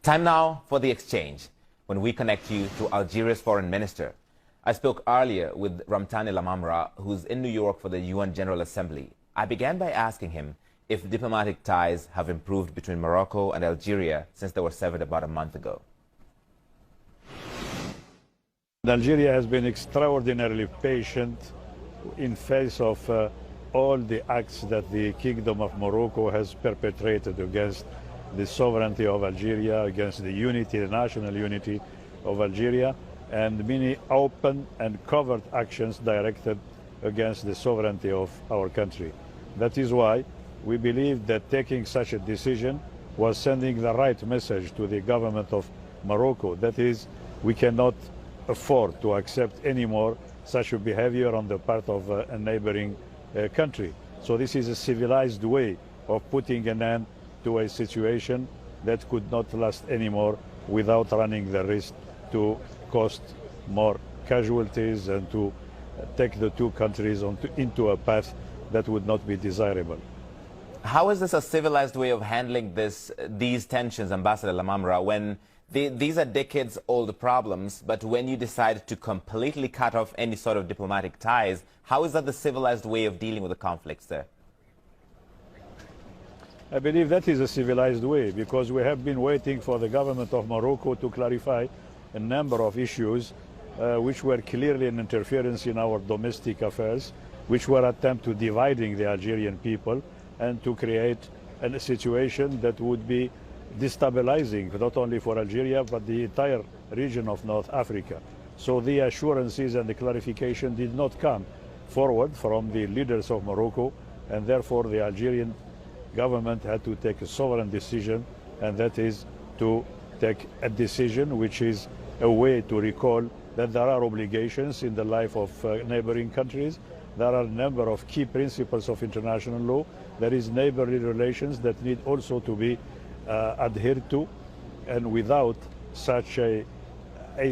Time now for the exchange, when we connect you to Algeria's foreign minister. I spoke earlier with La'mamrah, who's in New York for the UN General Assembly. I began by asking him if diplomatic ties have improved between Morocco and Algeria since they were severed about a month ago. Algeria has been extraordinarily patient in face of all the acts that the Kingdom of Morocco has perpetrated against the sovereignty of Algeria, against the unity, the national unity of Algeria, and many open and covert actions directed against the sovereignty of our country. That is why we believe that taking such a decision was sending the right message to the government of Morocco. That is, we cannot afford to accept anymore such a behavior on the part of a neighboring country. So this is a civilized way of putting an end to a situation that could not last anymore without running the risk to cost more casualties and to take the two countries into a path that would not be desirable. How is this a civilized way of handling these tensions, Ambassador La'mamrah, when these are decades-old problems, but when you decide to completely cut off any sort of diplomatic ties, how is that the civilized way of dealing with the conflicts there? I believe that is a civilized way, because we have been waiting for the government of Morocco to clarify a number of issues which were clearly an interference in our domestic affairs, which were attempt to dividing the Algerian people and to create a situation that would be destabilizing not only for Algeria but the entire region of North Africa. So the assurances and the clarification did not come forward from the leaders of Morocco, and therefore the Algerian government had to take a sovereign decision, and that is to take a decision which is a way to recall that there are obligations in the life of neighboring countries. There are a number of key principles of international law. There is neighborly relations that need also to be adhered to, and without such a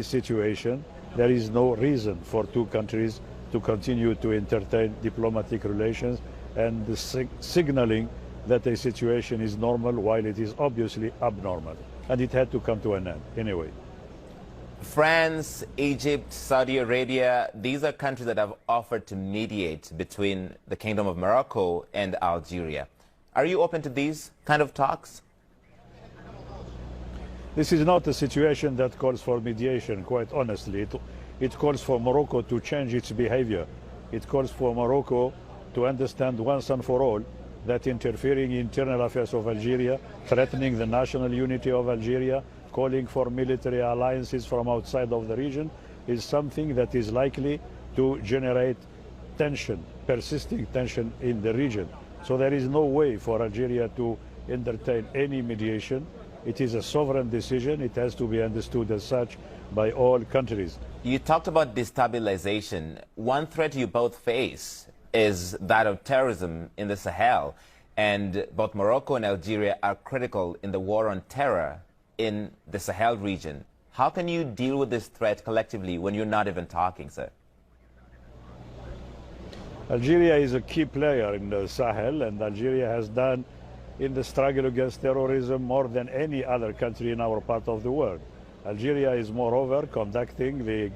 situation, there is no reason for two countries to continue to entertain diplomatic relations and signaling that a situation is normal while it is obviously abnormal. And it had to come to an end anyway. France, Egypt, Saudi Arabia, these are countries that have offered to mediate between the Kingdom of Morocco and Algeria. Are you open to these kind of talks? This is not a situation that calls for mediation, quite honestly. It calls for Morocco to change its behavior. It calls for Morocco to understand once and for all that interfering in internal affairs of Algeria, threatening the national unity of Algeria, calling for military alliances from outside of the region is something that is likely to generate tension, persisting tension in the region. So there is no way for Algeria to entertain any mediation. It is a sovereign decision. It has to be understood as such by all countries. You talked about destabilization. One threat you both face is that of terrorism in the Sahel, and both Morocco and Algeria are critical in the war on terror in the Sahel region. How can you deal with this threat collectively when you're not even talking, sir? Algeria is a key player in the Sahel, and Algeria has done in the struggle against terrorism more than any other country in our part of the world. Algeria is moreover conducting the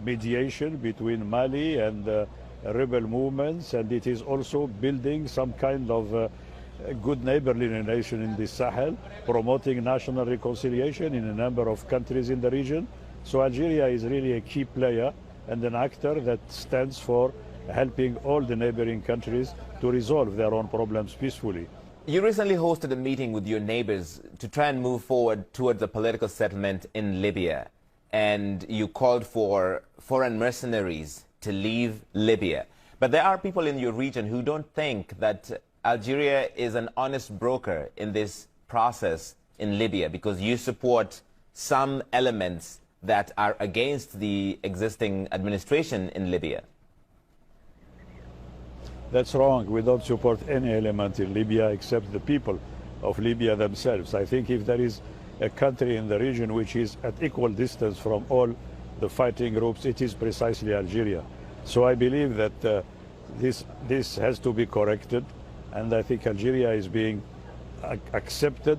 mediation between Mali and rebel movements, and it is also building some kind of good neighborly relation in the Sahel, promoting national reconciliation in a number of countries in the region. So Algeria is really a key player and an actor that stands for helping all the neighboring countries to resolve their own problems peacefully. You recently hosted a meeting with your neighbors to try and move forward towards a political settlement in Libya, and you called for foreign mercenaries to leave Libya. But there are people in your region who don't think that Algeria is an honest broker in this process in Libya, because you support some elements that are against the existing administration in Libya. That's wrong. We don't support any element in Libya except the people of Libya themselves. I think if there is a country in the region which is at equal distance from all the fighting groups, it is precisely Algeria. So I believe that this has to be corrected, and I think Algeria is being accepted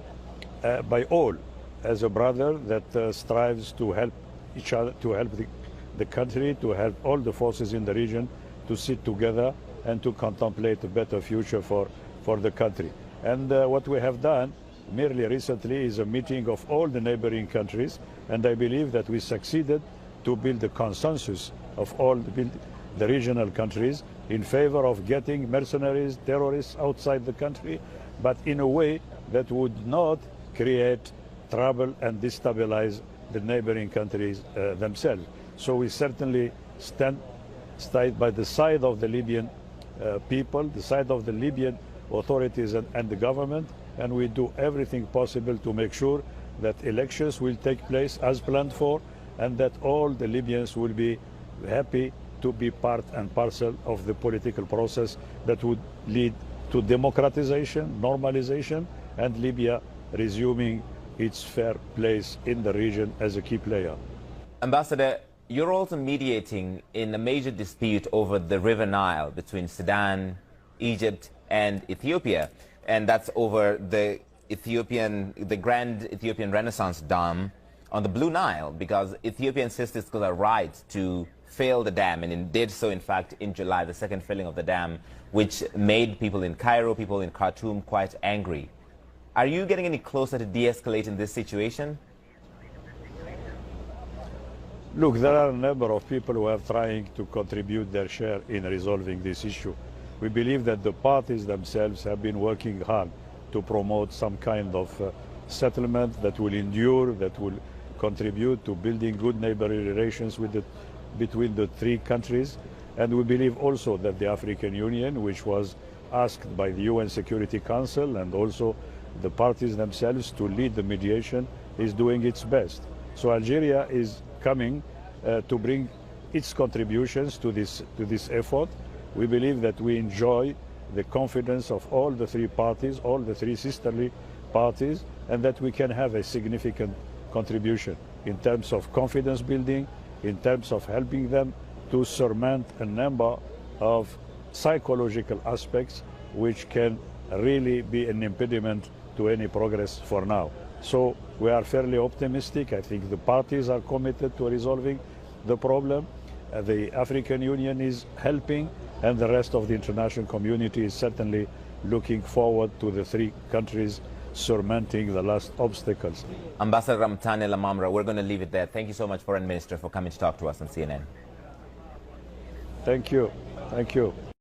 by all as a brother that strives to help each other, to help the country, to help all the forces in the region to sit together and to contemplate a better future for the country. And what we have done merely recently is a meeting of all the neighboring countries, and I believe that we succeeded to build a consensus of all the regional countries in favor of getting mercenaries, terrorists outside the country, but in a way that would not create trouble and destabilize the neighboring countries themselves. So we certainly stand by the side of the Libyan people, the side of the Libyan authorities and the government, and we do everything possible to make sure that elections will take place as planned for, and that all the Libyans will be happy to be part and parcel of the political process that would lead to democratization, normalization, and Libya resuming its fair place in the region as a key player. Ambassador, you're also mediating in a major dispute over the River Nile between Sudan, Egypt, and Ethiopia, and that's over the Grand Ethiopian Renaissance Dam on the Blue Nile, because Ethiopia insists it's got a right to fail the dam, and it did so, in fact, in July, the second filling of the dam, which made people in Cairo, people in Khartoum quite angry. Are you getting any closer to de-escalating this situation? Look, there are a number of people who are trying to contribute their share in resolving this issue. We believe that the parties themselves have been working hard to promote some kind of settlement that will endure, that will contribute to building good neighborly relations between the three countries. And we believe also that the African Union, which was asked by the UN Security Council and also the parties themselves to lead the mediation, is doing its best. So Algeria is coming to bring its contributions to this effort. We believe that we enjoy the confidence of all the three parties, all the three sisterly parties, and that we can have a significant contribution in terms of confidence building, in terms of helping them to surmount a number of psychological aspects which can really be an impediment to any progress for now. So we are fairly optimistic. I think the parties are committed to resolving the problem. The African Union is helping, and the rest of the international community is certainly looking forward to the three countries surmounting the last obstacles. Ambassador Lعمامرة, we're going to leave it there. Thank you so much, Foreign Minister, for coming to talk to us on CNN. Thank you. Thank you.